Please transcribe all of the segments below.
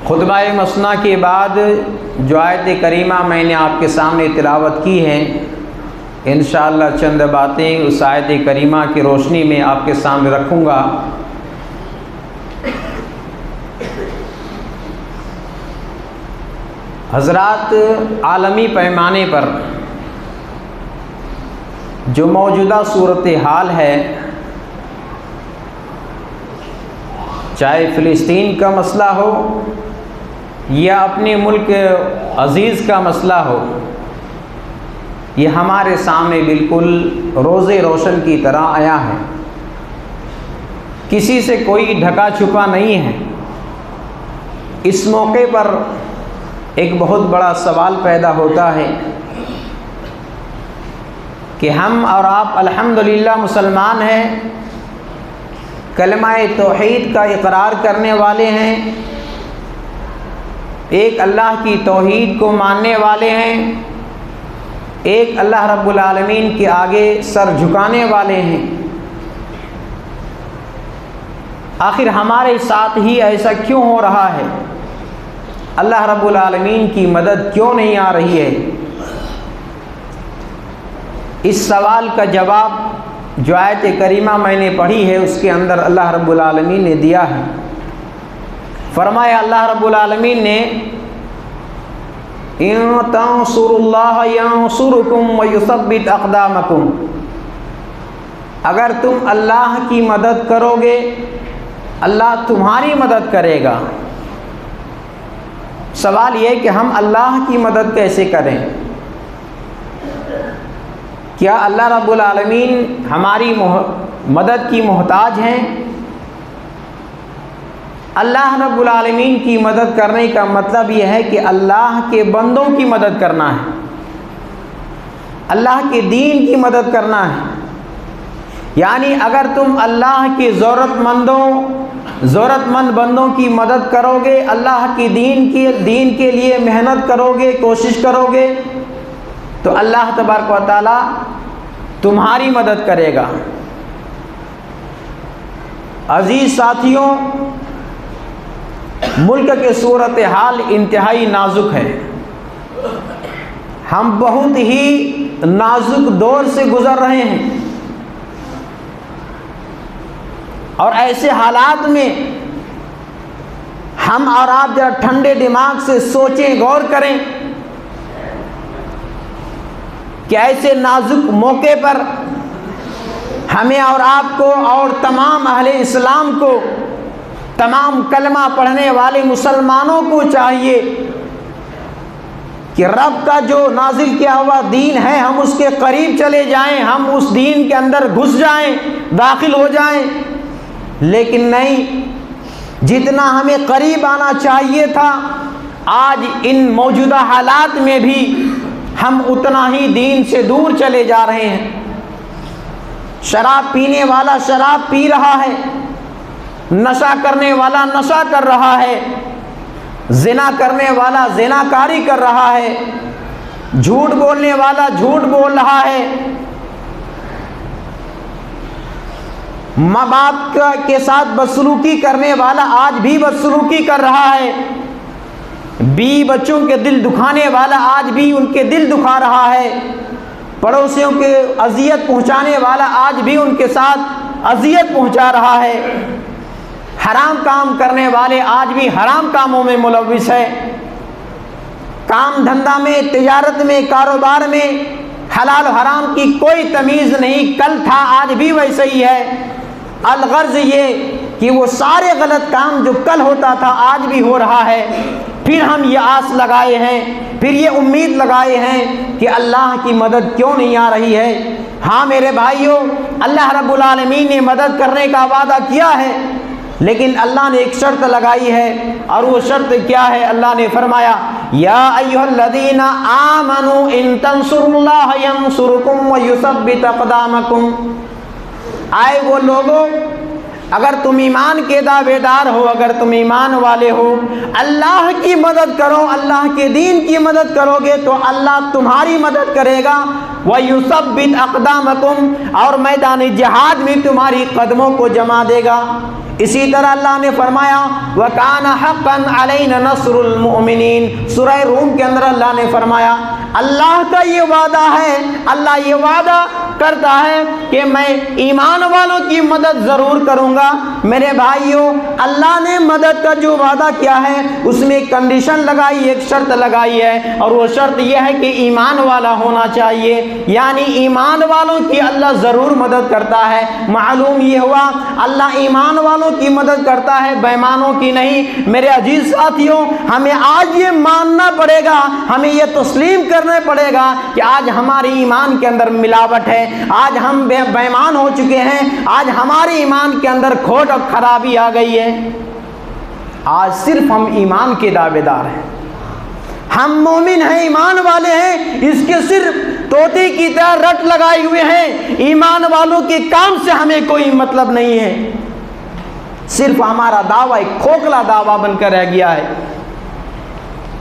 خطبہ مثنیٰ کے بعد جو آیت کریمہ میں نے آپ کے سامنے تلاوت کی ہے، انشاءاللہ چند باتیں اس آیت کریمہ کی روشنی میں آپ کے سامنے رکھوں گا۔ حضرات، عالمی پیمانے پر جو موجودہ صورتحال ہے، چاہے فلسطین کا مسئلہ ہو یا اپنے ملک عزیز کا مسئلہ ہو، یہ ہمارے سامنے بالکل روز روشن کی طرح آیا ہے۔ کسی سے کوئی ڈھکا چھپا نہیں ہے۔ اس موقع پر ایک بہت بڑا سوال پیدا ہوتا ہے کہ ہم اور آپ الحمدللہ مسلمان ہیں، کلمہ توحید کا اقرار کرنے والے ہیں، ایک اللہ کی توحید کو ماننے والے ہیں، ایک اللہ رب العالمین کے آگے سر جھکانے والے ہیں، آخر ہمارے ساتھ ہی ایسا کیوں ہو رہا ہے؟ اللہ رب العالمین کی مدد کیوں نہیں آ رہی ہے؟ اس سوال کا جواب جو آیت کریمہ میں نے پڑھی ہے اس کے اندر اللہ رب العالمین نے دیا ہے۔ فرمایا اللہ رب العالمین نے ان تنصروا اللہ ینصرکم ویثبت اقدامکم، اگر تم اللہ کی مدد کرو گے اللہ تمہاری مدد کرے گا۔ سوال یہ کہ ہم اللہ کی مدد کیسے کریں؟ کیا اللہ رب العالمین ہماری مدد کی محتاج ہیں؟ اللہ رب العالمین کی مدد کرنے کا مطلب یہ ہے کہ اللہ کے بندوں کی مدد کرنا ہے، اللہ کے دین کی مدد کرنا ہے۔ یعنی اگر تم اللہ کے ضرورت مند بندوں کی مدد کرو گے، اللہ کی دین کے لیے محنت کرو گے، کوشش کرو گے، تو اللہ تبارک و تعالی تمہاری مدد کرے گا۔ عزیز ساتھیوں، ملک کے صورتحال انتہائی نازک ہے۔ ہم بہت ہی نازک دور سے گزر رہے ہیں، اور ایسے حالات میں ہم اور آپ ذرا ٹھنڈے دماغ سے سوچیں، غور کریں کہ ایسے نازک موقع پر ہمیں اور آپ کو اور تمام اہل اسلام کو، تمام کلمہ پڑھنے والے مسلمانوں کو چاہیے کہ رب کا جو نازل کیا ہوا دین ہے ہم اس کے قریب چلے جائیں، ہم اس دین کے اندر گھس جائیں، داخل ہو جائیں۔ لیکن نہیں، جتنا ہمیں قریب آنا چاہیے تھا آج ان موجودہ حالات میں بھی ہم اتنا ہی دین سے دور چلے جا رہے ہیں۔ شراب پینے والا شراب پی رہا ہے، نشہ کرنے والا نشہ کر رہا ہے، زنا کرنے والا زنا کاری کر رہا ہے، جھوٹ بولنے والا جھوٹ بول رہا ہے، ماں باپ کے ساتھ بدسلوکی کرنے والا آج بھی بدسلوکی کر رہا ہے، بیوی بچوں کے دل دکھانے والا آج بھی ان کے دل دکھا رہا ہے، پڑوسیوں کے اذیت پہنچانے والا آج بھی ان کے ساتھ اذیت پہنچا رہا ہے، حرام کام کرنے والے آج بھی حرام کاموں میں ملوث ہے، کام دھندا میں، تجارت میں، کاروبار میں حلال و حرام کی کوئی تمیز نہیں، کل تھا آج بھی ویسے ہی ہے۔ الغرض یہ کہ وہ سارے غلط کام جو کل ہوتا تھا آج بھی ہو رہا ہے۔ پھر ہم یہ آس لگائے ہیں، پھر یہ امید لگائے ہیں کہ اللہ کی مدد کیوں نہیں آ رہی ہے۔ ہاں میرے بھائیوں، اللہ رب العالمین نے مدد کرنے کا وعدہ کیا ہے، لیکن اللہ نے ایک شرط لگائی ہے، اور وہ شرط کیا ہے؟ اللہ نے فرمایا یا ایھا الذین آمنوا ان تنصروا اللہ ینصرکم ویثبت اقدامکم، آئے وہ لوگوں، اگر تم ایمان کے دعوے دار ہو، اگر تم ایمان والے ہو، اللہ کی مدد کرو، اللہ کے دین کی مدد کرو گے تو اللہ تمہاری مدد کرے گا، وَيُثَبِّتْ أَقْدَامَكُمْ، اور میدان جہاد میں تمہاری قدموں کو جما دے گا۔ اسی طرح اللہ نے فرمایا وَكَانَ حَقًّا عَلَيْنَا نَصْرُ الْمُؤْمِنِينَ، سورہ روم کے اندر اللہ نے فرمایا اللہ کا یہ وعدہ ہے، اللہ یہ وعدہ کرتا ہے کہ میں ایمان والوں کی مدد ضرور کروں گا۔ میرے بھائیوں، اللہ نے مدد کا جو وعدہ کیا ہے اس میں ایک کنڈیشن لگائی، ایک شرط لگائی ہے، اور وہ شرط یہ ہے کہ ایمان والا ہونا چاہیے، یعنی ایمان والوں کی اللہ ضرور مدد کرتا ہے۔ معلوم یہ ہوا اللہ ایمان والوں کی مدد کرتا ہے، بے ایمانوں کی نہیں۔ میرے عزیز ساتھیوں، ہمیں آج یہ ماننا پڑے گا، ہمیں یہ تسلیم کرنا پڑے گا کہ آج ہمارے ایمان کے اندر ملاوٹ ہے، آج ہم بے ایمان ہو چکے ہیں، آج ہمارے ایمان کے اندر کھوٹ اور خرابی آ گئی ہے۔ آج صرف ہم ایمان کے دعوے دار ہیں، ہم مومن ہیں، ایمان والے ہیں، اس کے صرف طوطے کی طرح رٹ لگائے ہوئے ہیں۔ ایمان والوں کے کام سے ہمیں کوئی مطلب نہیں ہے، صرف ہمارا دعویٰ ایک کھوکھلا دعویٰ بن کر رہ گیا ہے۔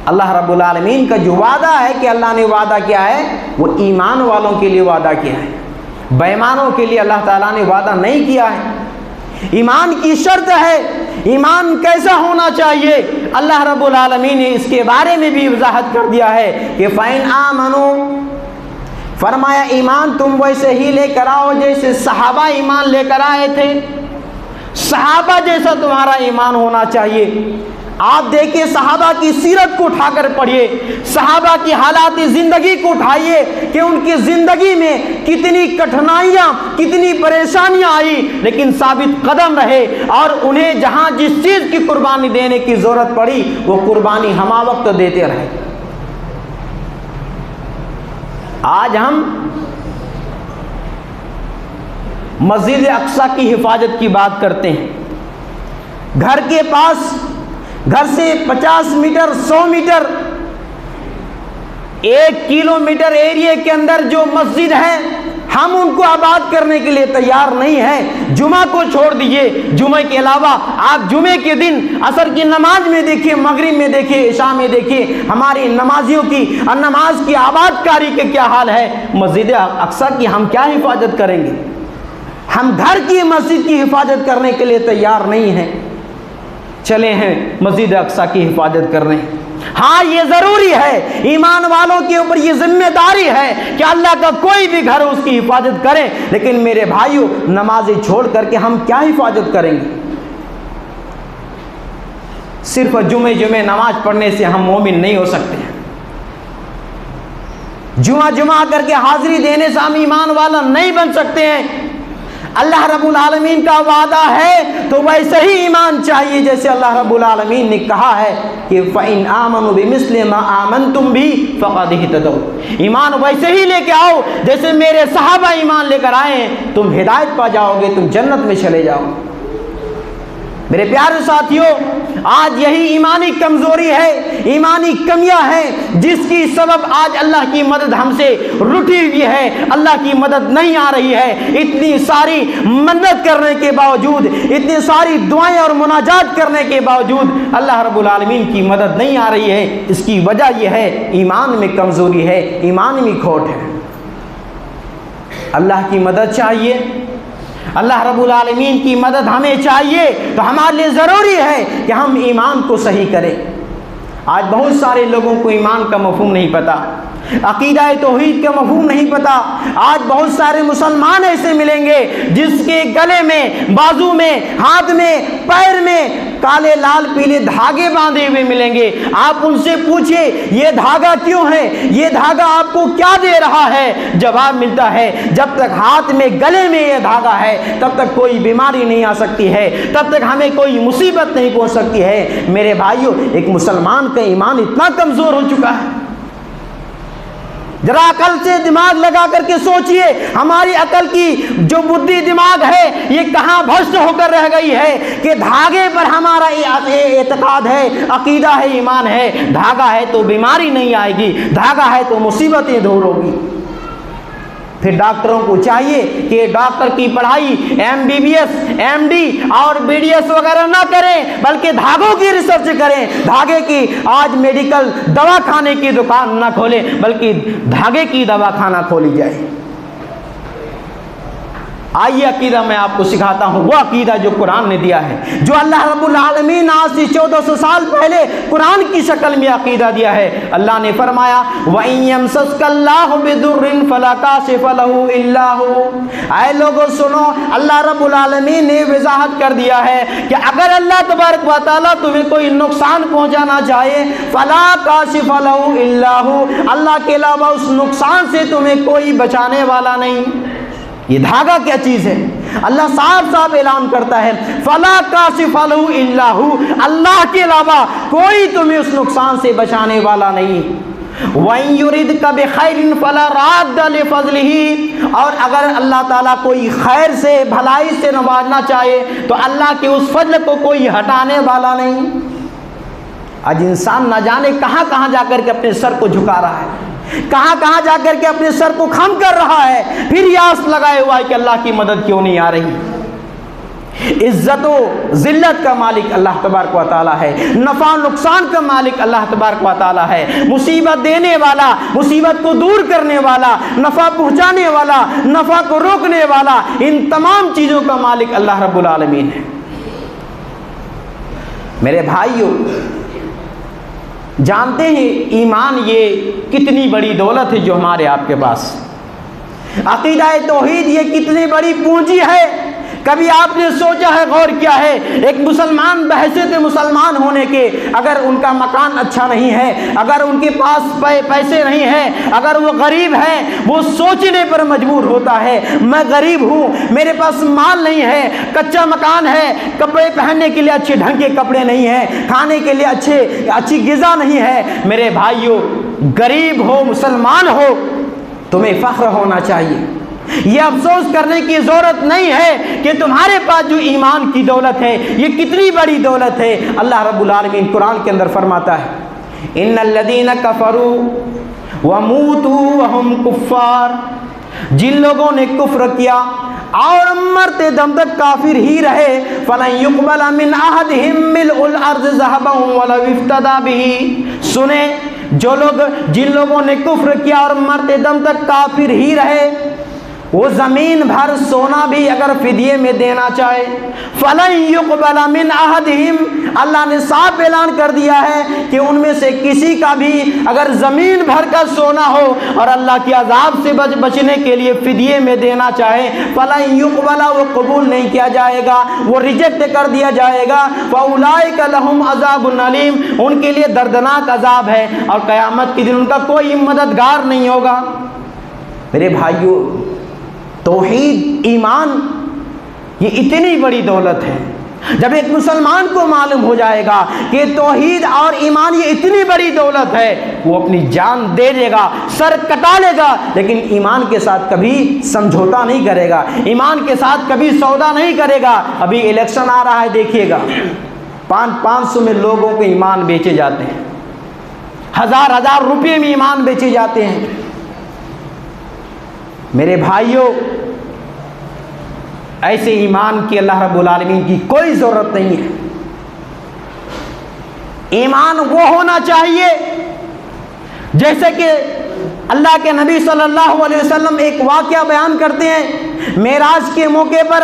اللہ رب العالمین کا جو وعدہ ہے کہ اللہ نے وعدہ کیا ہے وہ ایمان والوں کے لیے وعدہ کیا ہے، بے ایمانوں کے لیے اللہ تعالیٰ نے وعدہ نہیں کیا ہے۔ ایمان کی شرط ہے، ایمان کیسا ہونا چاہیے اللہ رب العالمین نے اس کے بارے میں بھی وضاحت کر دیا ہے کہ فَإِنْ آمَنُوا، فرمایا ایمان تم ویسے ہی لے کر آؤ جیسے صحابہ ایمان لے کر آئے تھے، صحابہ جیسا تمہارا ایمان ہونا چاہیے۔ آپ دیکھیں صحابہ کی سیرت کو اٹھا کر پڑھیے، صحابہ کی حالات زندگی کو اٹھائیے کہ ان کی زندگی میں کتنی کٹھنائیاں، کتنی پریشانیاں آئی، لیکن ثابت قدم رہے، اور انہیں جہاں جس چیز کی قربانی دینے کی ضرورت پڑی وہ قربانی ہمہ وقت دیتے رہے۔ آج ہم مسجد اقصی کی حفاظت کی بات کرتے ہیں، گھر کے پاس، گھر سے 50 میٹر 100 میٹر 1 کلومیٹر ایریے کے اندر جو مسجد ہے ہم ان کو آباد کرنے کے لیے تیار نہیں ہیں۔ جمعہ کو چھوڑ دیجئے، جمعہ کے علاوہ آپ جمعے کے دن عصر کی نماز میں دیکھیے، مغرب میں دیکھیے، عشاء میں دیکھیے، ہماری نمازیوں کی اور نماز کی آباد کاری کے کیا حال ہے۔ مسجد اقصی کی ہم کیا حفاظت کریں گے؟ ہم گھر کی مسجد کی حفاظت کرنے کے لیے تیار نہیں ہیں، چلے ہیں مسجد اقصی کی حفاظت کرنے۔ ہاں یہ ضروری ہے، ایمان والوں کے اوپر یہ ذمہ داری ہے کہ اللہ کا کوئی بھی گھر اس کی حفاظت کریں، لیکن میرے بھائیوں نمازیں چھوڑ کر کے ہم کیا حفاظت کریں گے؟ صرف جمعے نماز پڑھنے سے ہم مومن نہیں ہو سکتے ہیں، جمعہ کر کے حاضری دینے سے ہم ایمان والا نہیں بن سکتے ہیں۔ اللہ رب العالمین کا وعدہ ہے تو ویسے ہی ایمان چاہیے جیسے اللہ رب العالمین نے کہا ہے کہ فَإِنْ آمَنُوا بِمِثْلِ مَا آمَنْتُمْ بِهِ فَقَدْ اهْتَدَوْا، ایمان ویسے ہی لے کے آؤ جیسے میرے صحابہ ایمان لے کر آئے ہیں، تم ہدایت پا جاؤ گے، تم جنت میں چلے جاؤ۔ میرے پیارے ساتھیوں، آج یہی ایمانی کمزوری ہے، ایمانی کمیاں ہیں جس کی سبب آج اللہ کی مدد ہم سے رٹی ہوئی ہے، اللہ کی مدد نہیں آ رہی ہے۔ اتنی ساری منت کرنے کے باوجود، اتنی ساری دعائیں اور مناجات کرنے کے باوجود اللہ رب العالمین کی مدد نہیں آ رہی ہے۔ اس کی وجہ یہ ہے ایمان میں کمزوری ہے، ایمان میں کھوٹ ہے۔ اللہ کی مدد چاہیے، اللہ رب العالمین کی مدد ہمیں چاہیے، تو ہمارے لیے ضروری ہے کہ ہم ایمان کو صحیح کریں۔ آج بہت سارے لوگوں کو ایمان کا مفہوم نہیں پتا، عقیدہ توحید کا مفہوم نہیں پتا۔ آج بہت سارے مسلمان ایسے ملیں گے جس کے گلے میں، بازو میں، ہاتھ میں، پیر میں کالے لال پیلے دھاگے باندھے ہوئے ملیں گے۔ آپ ان سے پوچھیں یہ دھاگا کیوں ہے، یہ دھاگا آپ کو کیا دے رہا ہے؟ جواب ملتا ہے جب تک ہاتھ میں، گلے میں یہ دھاگا ہے تب تک کوئی بیماری نہیں آ سکتی ہے، تب تک ہمیں کوئی مصیبت نہیں پہنچ سکتی ہے۔ میرے بھائیوں، ایک مسلمان کا ایمان اتنا کمزور ہو چکا ہے، ذرا عقل سے دماغ لگا کر کے سوچئے، ہماری عقل کی جو بدھی دماغ ہے یہ کہاں بھسٹ ہو کر رہ گئی ہے کہ دھاگے پر ہمارا اعتقاد ہے، عقیدہ ہے، ایمان ہے۔ دھاگا ہے تو بیماری نہیں آئے گی، دھاگا ہے تو مصیبتیں دور ہوگی۔ پھر ڈاکٹروں کو چاہیے کہ ڈاکٹر کی پڑھائی MBBS MD اور BDS وغیرہ نہ کریں، بلکہ دھاگوں کی ریسرچ کریں، دھاگے کی آج میڈیکل دوا کھانے کی دکان نہ کھولیں بلکہ دھاگے کی دوا خانہ کھولی جائے۔ آئیے عقیدہ میں آپ کو سکھاتا ہوں، وہ عقیدہ جو قرآن نے دیا ہے، جو اللہ رب العالمین آج سے 1400 سال پہلے قرآن کی شکل میں عقیدہ دیا ہے۔ اللہ نے فرمایا وَإِن يَمْسَسْكَ اللَّهُ بِضُرٍّ فَلَا كَاشِفَ لَهُ إِلَّا هُوَ۔ اے لوگو سنو، اللہ رب العالمین نے وضاحت کر دیا ہے کہ اگر اللہ تبارک و تعالیٰ تمہیں کوئی نقصان پہنچانا چاہے فَلَا كَاشِفَ لَهُ إِلَّا هُوَ، اللہ کے علاوہ اس نقصان سے تمہیں کوئی بچانے والا نہیں۔ یہ دھاگا کیا چیز ہے؟ اللہ صاف صاف اعلان کرتا ہے فَلَا كَاشِفَ لَهُ إِلَّا هُوَ، اللہ کے علاوہ کوئی تمہیں اس نقصان سے بچانے والا نہیں۔ وَإِن يُرِدْكَ بِخَيْرٍ فَلَا رَادَّ لِفَضْلِهِ، اور اگر اللہ تعالیٰ کوئی خیر سے بھلائی سے نوازنا چاہے تو اللہ کے اس فضل کو کوئی ہٹانے والا نہیں۔ آج انسان نہ جانے کہاں کہاں جا کر کے اپنے سر کو جھکا رہا ہے، کہاں کہاں جا کر کے اپنے سر کو خم کر رہا ہے، پھر یاس لگائے ہوا ہے کہ اللہ کی مدد کیوں نہیں آ رہی۔ عزت و ذلت کا مالک اللہ تبارک و تعالیٰ ہے، نفع و نقصان کا مالک اللہ تبارک و تعالیٰ ہے، مصیبت دینے والا، مصیبت کو دور کرنے والا، نفع پہنچانے والا، نفع کو روکنے والا، ان تمام چیزوں کا مالک اللہ رب العالمین ہے۔ میرے بھائیوں، جانتے ہیں ایمان یہ کتنی بڑی دولت ہے جو ہمارے آپ کے پاس، عقیدہ توحید یہ کتنی بڑی پونجی ہے۔ کبھی آپ نے سوچا ہے، غور کیا ہے، ایک مسلمان بحیثیت مسلمان ہونے کے اگر ان کا مکان اچھا نہیں ہے، اگر ان کے پاس پیسے نہیں ہیں، اگر وہ غریب ہے، وہ سوچنے پر مجبور ہوتا ہے میں غریب ہوں، میرے پاس مال نہیں ہے، کچا مکان ہے، کپڑے پہننے کے لیے اچھے ڈھنگ کے کپڑے نہیں ہیں، کھانے کے لیے اچھی غذا نہیں ہے۔ میرے بھائیوں، غریب ہو مسلمان ہو تمہیں فخر ہونا چاہیے، یہ افسوس کرنے کی ضرورت نہیں ہے کہ تمہارے پاس جو ایمان کی دولت ہے یہ کتنی بڑی دولت ہے۔ اللہ رب العالمین قرآن کے اندر فرماتا ہے ان الذین کفروا وموتوا وهم کفار، جن لوگوں نے کفر کیا اور مرتے دم تک کافر ہی رہے فلن يقبل من احدهم ملء الارض ذهبا ولو افتدى به، سنیں جن لوگوں نے کفر کیا اور مرتے دم تک کافر ہی رہے، وہ زمین بھر سونا بھی اگر فدیے میں دینا چاہے فَلَن يُقْبَلَ مِنْ أَحَدِهِمْ، اللہ نے صاف اعلان کر دیا ہے کہ ان میں سے کسی کا بھی اگر زمین بھر کا سونا ہو اور اللہ کی عذاب سے بچنے کے لیے فدیے میں دینا چاہے فَلَن يُقْبَلَ، وہ قبول نہیں کیا جائے گا، وہ ریجیکٹ کر دیا جائے گا۔ فَأُولَئِكَ لَهُمْ عَذَابٌ أَلِيمٌ، ان کے لیے دردناک عذاب ہے اور قیامت کے دن ان کا کوئی مددگار نہیں ہوگا۔ میرے بھائیوں، توحید ایمان یہ اتنی بڑی دولت ہے، جب ایک مسلمان کو معلوم ہو جائے گا کہ توحید اور ایمان یہ اتنی بڑی دولت ہے، وہ اپنی جان دے دے گا، سر کٹا لے گا، لیکن ایمان کے ساتھ کبھی سمجھوتا نہیں کرے گا، ایمان کے ساتھ کبھی سودا نہیں کرے گا۔ ابھی الیکشن آ رہا ہے، دیکھیے گا 500 میں لوگوں کے ایمان بیچے جاتے ہیں، 1000 روپے میں ایمان بیچے جاتے ہیں۔ میرے بھائیوں، ایسے ایمان کی اللہ رب العالمین کی کوئی ضرورت نہیں ہے۔ ایمان وہ ہونا چاہیے جیسے کہ اللہ کے نبی صلی اللہ علیہ وسلم ایک واقعہ بیان کرتے ہیں، معراج کے موقع پر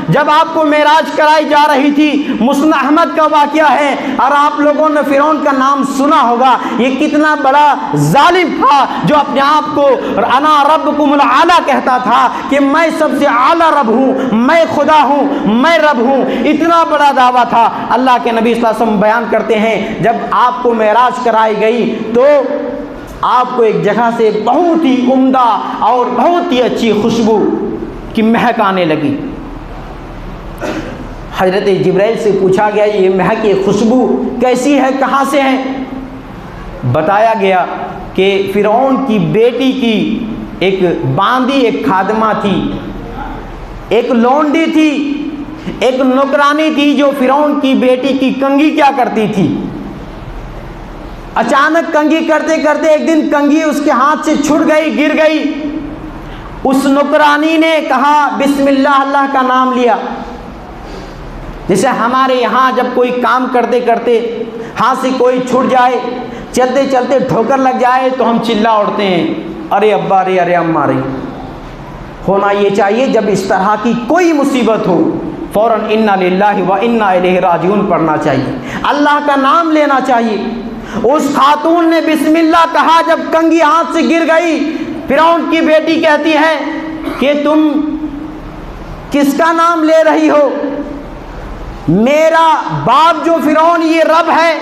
جب آپ کو معراج کرائی جا رہی تھی، مسند احمد کا واقعہ ہے، اور آپ لوگوں نے فرعون کا نام سنا ہوگا، یہ کتنا بڑا ظالم تھا جو اپنے آپ کو انا ربکم الاعلی کہتا تھا کہ میں سب سے اعلیٰ رب ہوں، میں خدا ہوں، میں رب ہوں، اتنا بڑا دعویٰ تھا۔ اللہ کے نبی صلی اللہ علیہ وسلم بیان کرتے ہیں جب آپ کو معراج کرائی گئی تو آپ کو ایک جگہ سے بہت ہی عمدہ اور بہت ہی اچھی خوشبو کی مہک آنے لگی۔ حضرت جبرائیل سے پوچھا گیا یہ مہک، یہ خوشبو کیسی ہے، کہاں سے ہے؟ بتایا گیا کہ فرعون کی بیٹی کی ایک باندی ایک خادمہ تھی، ایک لونڈی تھی، ایک نوکرانی تھی جو فرعون کی بیٹی کی کنگھی کیا کرتی تھی۔ اچانک کنگھی کرتے کرتے ایک دن کنگھی اس کے ہاتھ سے چھوٹ گئی، گر گئی، اس نکرانی نے کہا بسم اللہ، اللہ کا نام لیا۔ جیسے ہمارے یہاں جب کوئی کام کرتے کرتے ہاتھ سے کوئی چھوٹ جائے، چلتے چلتے ٹھوکر لگ جائے تو ہم چلا اڑتے ہیں، ارے ابا رے، ارے اماں رے۔ ہونا یہ چاہیے جب اس طرح کی کوئی مصیبت ہو فوراً انا للہ و انا الیہ راجعون پڑھنا چاہیے، اللہ کا نام لینا چاہیے۔ اس خاتون نے بسم اللہ کہا، جب کنگھی ہاتھ سے گر گئی، فرعون کی بیٹی کہتی ہے کہ تم کس کا نام لے رہی ہو؟ میرا باپ جو فرعون یہ رب ہے،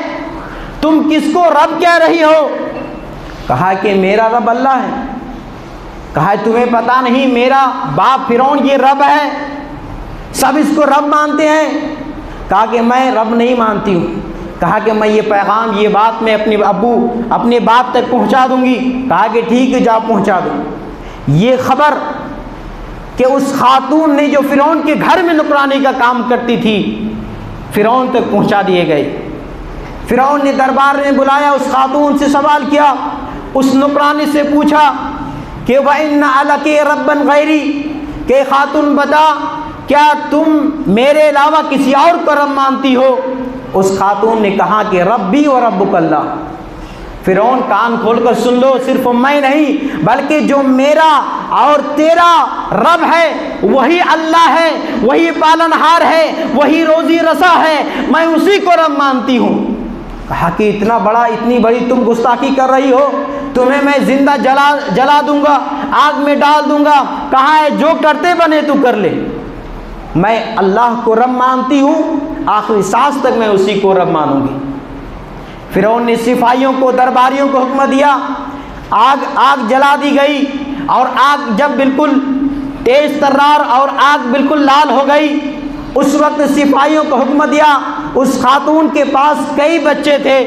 تم کس کو رب کہہ رہی ہو؟ کہا کہ میرا رب اللہ ہے۔ کہا تمہیں پتا نہیں میرا باپ فرعون یہ رب ہے، سب اس کو رب مانتے ہیں؟ کہا کہ میں رب نہیں مانتی ہوں۔ کہا کہ میں یہ پیغام، یہ بات میں اپنے باپ تک پہنچا دوں گی۔ کہا کہ ٹھیک ہے، جا پہنچا دوں۔ یہ خبر کہ اس خاتون نے جو فرعون کے گھر میں نکرانی کا کام کرتی تھی، فرعون تک پہنچا دیے گئے۔ فرعون نے دربار میں بلایا، اس خاتون سے سوال کیا، اس نکرانی سے پوچھا کہ وَإِنَّ عَلَكِ رَبًّا غَيْرِي، کہ خاتون بتا کیا تم میرے علاوہ کسی اور کو رب مانتی ہو؟ اس خاتون نے کہا کہ ربی و ربک اللہ۔ فرعون کان کھول کر سن لو، صرف میں نہیں بلکہ جو میرا اور تیرا رب ہے وہی اللہ ہے، وہی پالنہار ہے، وہی روزی رسا ہے، میں اسی کو رب مانتی ہوں۔ کہا کہ اتنی بڑی تم گستاخی کر رہی ہو، تمہیں میں زندہ جلا دوں گا، آگ میں ڈال دوں گا۔ کہا ہے جو کرتے بنے تو کر لے، میں اللہ کو رب مانتی ہوں، آخری سانس تک میں اسی کو رب مانوں گی۔ فرعون نے سپاہیوں کو، درباریوں کو حکم دیا، آگ جلا دی گئی، اور آگ جب بالکل تیز ترار اور آگ بالکل لال ہو گئی، اس وقت سپاہیوں کو حکم دیا، اس خاتون کے پاس کئی بچے تھے،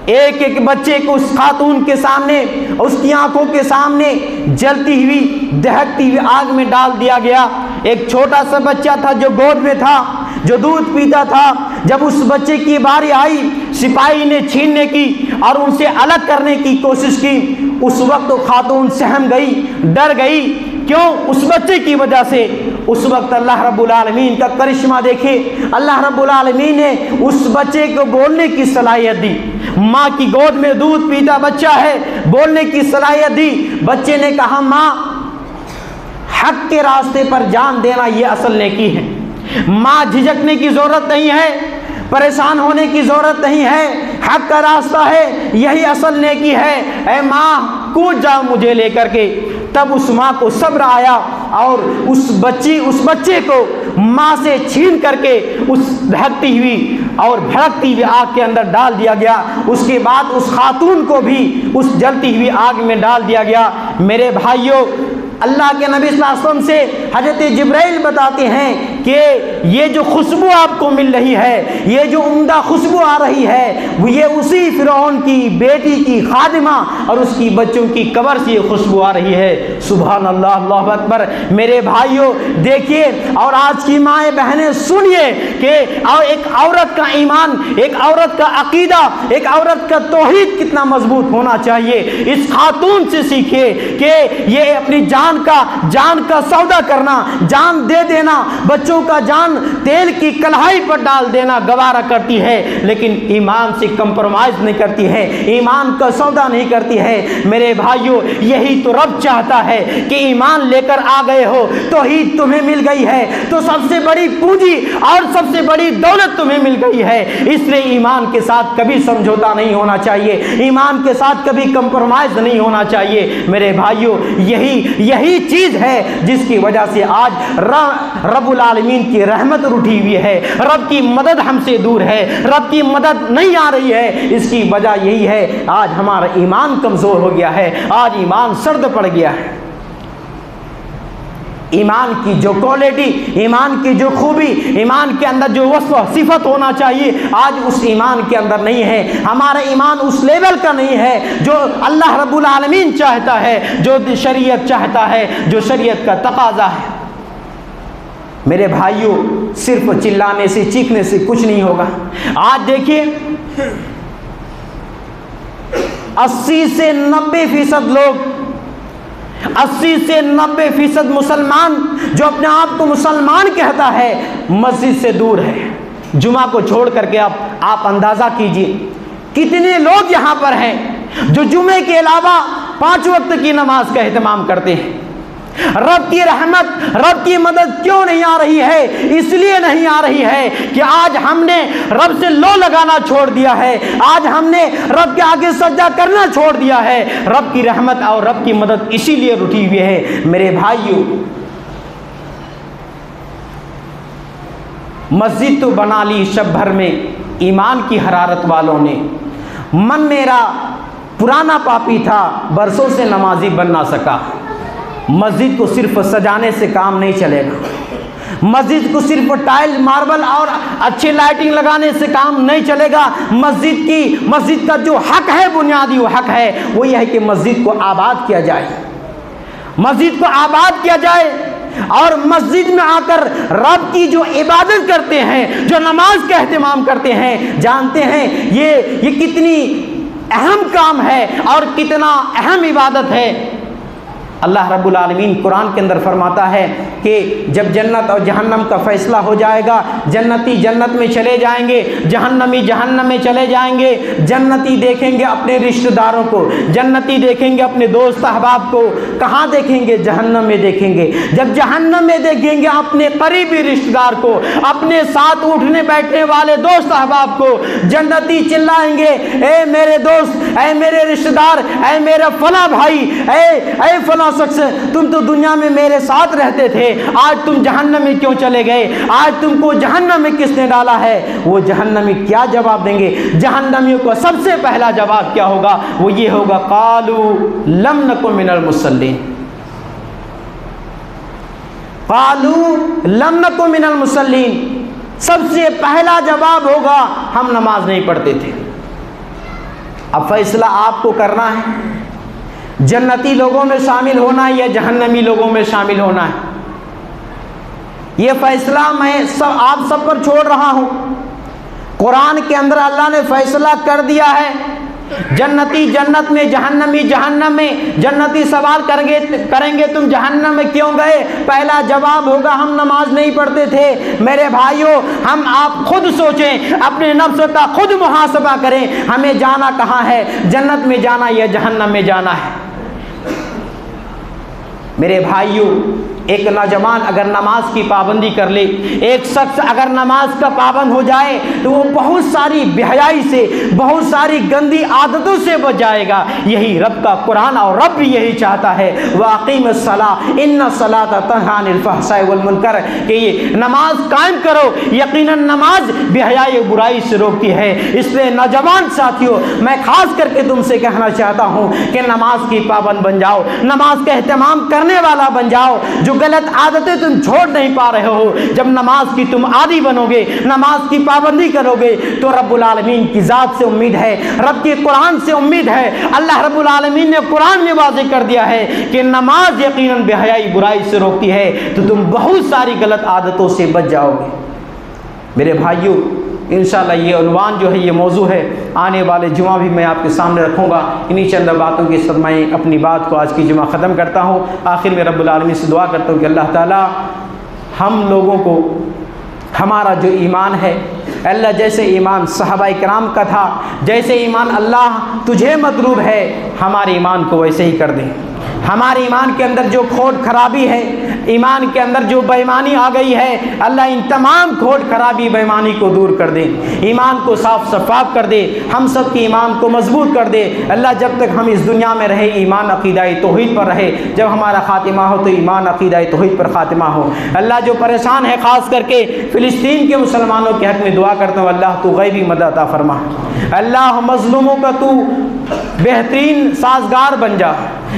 ایک ایک بچے کو اس خاتون کے سامنے، اس کی آنکھوں کے سامنے جلتی ہوئی دہکتی ہوئی آگ میں ڈال دیا گیا۔ ایک چھوٹا سا بچہ تھا جو گود میں تھا، جو دودھ پیتا تھا، جب اس بچے کی باری آئی، سپاہی نے چھیننے کی اور ان سے الگ کرنے کی کوشش کی، اس وقت خاتون سہم گئی، ڈر گئی۔ کیوں؟ اس بچے کی وجہ سے۔ اس وقت اللہ رب العالمین کا کرشمہ دیکھے، اللہ رب العالمین نے اس بچے کو بولنے کی صلاحیت دی۔ ماں کی گود میں دودھ پیتا بچہ ہے، بولنے کی صلاحیت دی۔ بچے نے کہا ماں، حق کے راستے پر جان دینا یہ اصل نیکی ہے۔ ماں، جھجکنے کی ضرورت نہیں ہے، پریشان ہونے کی ضرورت نہیں ہے، حق کا راستہ ہے، یہی اصل نیکی ہے۔ اے ماں، کود جاؤ مجھے لے کر کے۔ تب اس ماں کو صبر آیا اور اس بچے کو ماں سے چھین کر کے اس دہکتی ہوئی اور بھڑکتی ہوئی آگ کے اندر ڈال دیا گیا۔ اس کے بعد اس خاتون کو بھی اس جلتی ہوئی آگ میں ڈال دیا گیا۔ میرے بھائیوں، اللہ کے نبی صلی اللہ علیہ وسلم سے حضرت جبرائیل بتاتے ہیں کہ یہ جو خوشبو آپ کو مل رہی ہے، یہ جو عمدہ خوشبو آ رہی ہے، وہ یہ اسی فرعون کی بیٹی کی خادمہ اور اس کی بچوں کی قبر سے یہ خوشبو آ رہی ہے۔ سبحان اللہ، اللہ اکبر۔ میرے بھائیوں دیکھیے، اور آج کی مائیں بہنیں سنیے کہ ایک عورت کا ایمان، ایک عورت کا عقیدہ، ایک عورت کا توحید کتنا مضبوط ہونا چاہیے۔ اس خاتون سے سیکھیے کہ یہ اپنی جان کا سودا کرنا، جان دے دینا، بچوں کا جان تیل کی کڑھائی پر ڈال دینا گوارا کرتی ہے، لیکن ایمان سے کمپرومائز نہیں کرتی ہے، ایمان کا سودا نہیں کرتی ہے۔ میرے بھائیوں، یہی تو رب چاہتا ہے کہ ایمان لے کر آ گئے ہو، توحید تمہیں مل گئی ہے تو سب سے بڑی پونجی اور سب سے بڑی دولت تمہیں مل گئی ہے۔ اس لیے ایمان کے ساتھ کبھی سمجھوتا نہیں ہونا چاہیے، ایمان کے ساتھ کبھی کمپرومائز نہیں ہونا چاہیے۔ میرے بھائیوں، یہی چیز ہے جس کی وجہ سے آج رب العالمین کی رحمت روٹھی ہوئی ہے، رب کی مدد ہم سے دور ہے، رب کی مدد نہیں آ رہی ہے۔ اس کی وجہ یہی ہے، آج ہمارا ایمان کمزور ہو گیا ہے، آج ایمان سرد پڑ گیا ہے۔ ایمان کی جو کوالٹی، ایمان کی جو خوبی، ایمان کے اندر جو وصف صفت ہونا چاہیے، آج اس ایمان کے اندر نہیں ہے۔ ہمارا ایمان اس لیول کا نہیں ہے جو اللہ رب العالمین چاہتا ہے، جو شریعت چاہتا ہے، جو شریعت کا تقاضا ہے۔ میرے بھائیوں، صرف چلانے سے، چیخنے سے کچھ نہیں ہوگا۔ آج دیکھیے 80 سے 90% لوگ 80 سے 90% مسلمان جو اپنے آپ کو مسلمان کہتا ہے مسجد سے دور ہے۔ جمعہ کو چھوڑ کر کے آپ اندازہ کیجئے کتنے لوگ یہاں پر ہیں جو جمعے کے علاوہ 5 وقت کی نماز کا اہتمام کرتے ہیں۔ رب کی رحمت، رب کی مدد کیوں نہیں آ رہی ہے؟ اس لیے نہیں آ رہی ہے کہ آج ہم نے رب سے لو لگانا چھوڑ دیا ہے، آج ہم نے رب کے آگے سجدہ کرنا چھوڑ دیا ہے۔ رب کی رحمت اور رب کی مدد اسی لیے رٹی ہوئی ہے۔ میرے بھائیو، مسجد تو بنا لی شب بھر میں ایمان کی حرارت والوں نے، من میرا پرانا پاپی تھا برسوں سے نمازی بن نہ سکا۔ مسجد کو صرف سجانے سے کام نہیں چلے گا، مسجد کو صرف ٹائل ماربل اور اچھی لائٹنگ لگانے سے کام نہیں چلے گا۔ مسجد کا جو حق ہے، بنیادی وہ حق ہے، وہ یہ ہے کہ مسجد کو آباد کیا جائے، مسجد کو آباد کیا جائے، اور مسجد میں آ کر رب کی جو عبادت کرتے ہیں، جو نماز کا اہتمام کرتے ہیں، جانتے ہیں یہ کتنی اہم کام ہے اور کتنا اہم عبادت ہے۔ اللہ رب العالمین قرآن کے اندر فرماتا ہے کہ جب جنت اور جہنم کا فیصلہ ہو جائے گا، جنتی جنت میں چلے جائیں گے، جہنمی جہنم میں چلے جائیں گے۔ جنتی دیکھیں گے اپنے رشتہ داروں کو، جنتی دیکھیں گے اپنے دوست احباب کو، کہاں دیکھیں گے؟ جہنم میں دیکھیں گے۔ جب جہنم میں دیکھیں گے اپنے قریبی رشتہ دار کو، اپنے ساتھ اٹھنے بیٹھنے والے دوست احباب کو، جنتی چلائیں گے، اے میرے دوست، اے میرے رشتہ دار، اے میرا فلاں بھائی، اے فلاں شخص، تم تو دنیا میں میرے ساتھ رہتے تھے، آج تم جہنم میں کیوں چلے گئے؟ آج تم کو جہنم میں کس نے ڈالا ہے؟ وہ جہنمی کیا جواب دیں گے؟ جہنمیوں کو سب سے پہلا جواب کیا ہوگا؟ وہ یہ ہوگا، قالوا لم نکن من المصلین، قالوا لم نکن من المصلین، سب سے پہلا جواب ہوگا ہم نماز نہیں پڑھتے تھے۔ اب فیصلہ آپ کو کرنا ہے، جنتی لوگوں میں شامل ہونا ہے یا جہنمی لوگوں میں شامل ہونا ہے۔ یہ فیصلہ میں آپ سب پر چھوڑ رہا ہوں۔ قرآن کے اندر اللہ نے فیصلہ کر دیا ہے، جنتی جنت میں، جہنمی جہنم میں۔ جنتی سوال کریں گے تم جہنم میں کیوں گئے؟ پہلا جواب ہوگا ہم نماز نہیں پڑھتے تھے۔ میرے بھائیوں، آپ خود سوچیں، اپنے نفس کا خود محاسبہ کریں، ہمیں جانا کہاں ہے؟ جنت میں جانا یا جہنم میں جانا ہے؟ میرے بھائیوں، ایک نوجوان اگر نماز کی پابندی کر لے، ایک شخص اگر نماز کا پابند ہو جائے تو وہ بہت ساری بے حیائی سے، بہت ساری گندی عادتوں سے بچ جائے گا۔ یہی رب کا قرآن، اور رب بھی یہی چاہتا ہے، وَأَقِيمِ الصَّلَاةَ إِنَّ الصَّلَاةَ تَنْهَىٰ عَنِ الْفَحْشَاءِ وَالْمُنكَرِ، کہ یہ نماز قائم کرو، یقیناً نماز بے حیائی و برائی سے روکتی ہے۔ اس لیے نوجوان ساتھیوں، میں خاص کر کے تم سے کہنا چاہتا ہوں کہ نماز کی پابند بن جاؤ، نماز کا اہتمام کرنے والا بن جاؤ۔ جو غلط عادتیں تم چھوڑ نہیں پا رہے ہو، جب نماز کی تم عادی بنو گے، نماز کی پابندی کرو گے، تو رب العالمین کی ذات سے امید ہے، رب کی قرآن سے امید ہے۔ اللہ رب العالمین نے قرآن میں واضح کر دیا ہے کہ نماز یقیناً بے حیائی برائی سے روکتی ہے، تو تم بہت ساری غلط عادتوں سے بچ جاؤ گے۔ میرے بھائیوں، انشاءاللہ یہ عنوان جو ہے، یہ موضوع ہے، آنے والے جمعہ بھی میں آپ کے سامنے رکھوں گا۔ انہی چند باتوں کے ساتھ میں اپنی بات کو آج کی جمعہ ختم کرتا ہوں۔ آخر میں رب العالمین سے دعا کرتا ہوں کہ اللہ تعالی ہم لوگوں کو ہمارا جو ایمان ہے، اللہ جیسے ایمان صحابہ کرام کا تھا، جیسے ایمان اللہ تجھے مطلوب ہے، ہمارے ایمان کو ویسے ہی کر دیں۔ ہمارے ایمان کے اندر جو کھوٹ خرابی ہے، ایمان کے اندر جو بے ایمانی آ گئی ہے، اللہ ان تمام کھوٹ خرابی بے ایمانی کو دور کر دے، ایمان کو صاف شفاف کر دے، ہم سب کی ایمان کو مضبوط کر دے۔ اللہ جب تک ہم اس دنیا میں رہے، ایمان عقیدہ توحید پر رہے، جب ہمارا خاتمہ ہو تو ایمان عقیدہ توحید پر خاتمہ ہو۔ اللہ جو پریشان ہے، خاص کر کے فلسطین کے مسلمانوں کے حق میں دعا کرتا ہوں، اللہ تو غیبی مدد عطا فرما، اللہ مظلوموں کا تو بہترین سازگار بن جا۔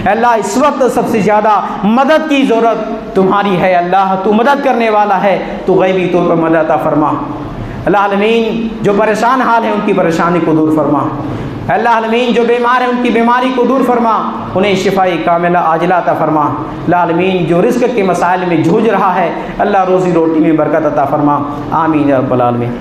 اللہ اس وقت سب سے زیادہ مدد کی ضرورت تمہاری ہے، اللہ تو مدد کرنے والا ہے، تو غیبی طور پر مدد عطا فرما۔ اللہ العالمین جو پریشان حال ہے ان کی پریشانی کو دور فرما۔ اللہ العالمین جو بیمار ہے ان کی بیماری کو دور فرما، انہیں شفائی کاملہ عاجلہ عطا فرما۔ اللہ العالمین جو رزق کے مسائل میں جھوج رہا ہے، اللہ روزی روٹی میں برکت عطا فرما۔ آمین یا رب العالمین۔